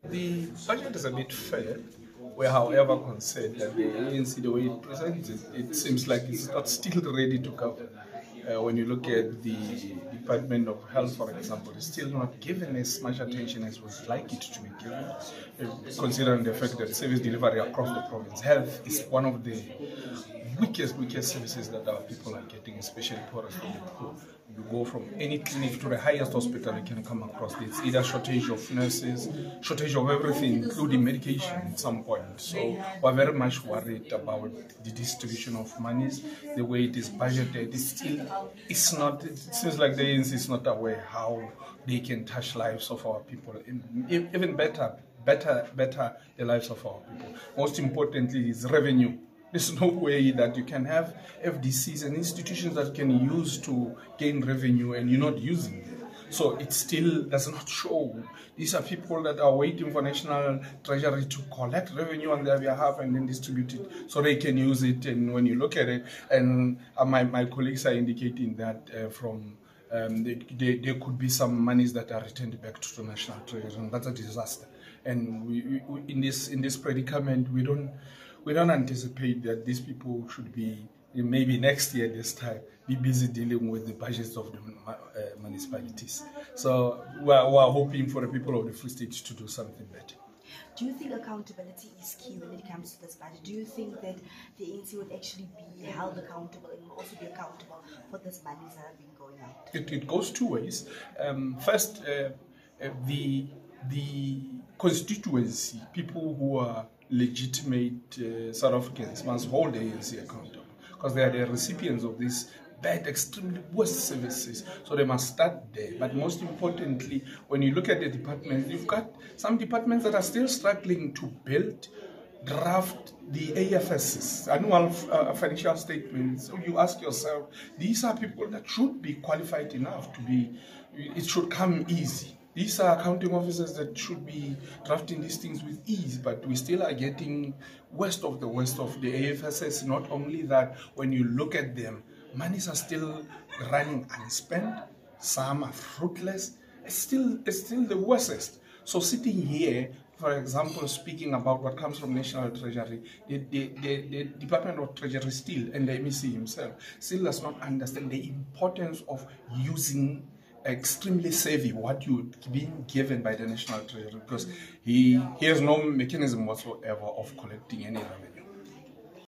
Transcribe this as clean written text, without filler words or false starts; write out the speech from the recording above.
The budget is a bit fair. We're, however, concerned that the ANC, the way it presents it, it seems like it's not still ready to cover. When you look at the Department of Health, for example, it's still not given as much attention as we'd like it to be given, considering the fact that service delivery across the province, health is one of the weakest services that our people are getting, especially poorest from the poor. You go from any clinic to the highest hospital you can come across. It's either shortage of nurses, shortage of everything, including medication at some point. So we're very much worried about the distribution of monies, the way it is budgeted. It's not. It seems like the ANC is not aware how they can touch lives of our people. Even better the lives of our people. Most importantly is revenue. There's no way that you can have FDCs and institutions that can use to gain revenue and you're not using them. So it still does not show. These are people that are waiting for National Treasury to collect revenue on their behalf and then distribute it so they can use it. And when you look at it, and my colleagues are indicating that there could be some monies that are returned back to the National Treasury, and that's a disaster. And we in this predicament, we don't anticipate that these people should be, maybe next year this time, be busy dealing with the budgets of the municipalities. So we're hoping for the people of the Free State to do something better. Do you think accountability is key when it comes to this budget? Do you think that the ANC would actually be held accountable and will also be accountable for this money that have been going out? It goes two ways. First, the constituency, people who are legitimate South Africans must hold the ANC accountable because they are the recipients of these bad, extremely worst services. So they must start there. But most importantly, when you look at the departments, you've got some departments that are still struggling to draft the AFSs, annual financial statements. So you ask yourself, these are people that should be qualified enough to be, it should come easy. These are accounting officers that should be drafting these things with ease, but we still are getting worst of the AFSs. Not only that, when you look at them, monies are still running unspent, some are fruitless. It's still the worstest. So sitting here, for example, speaking about what comes from National Treasury, the Department of Treasury still, and the MEC himself, still does not understand the importance of using extremely savvy what you're being given by the National Treasury, because he has no mechanism whatsoever of collecting any revenue.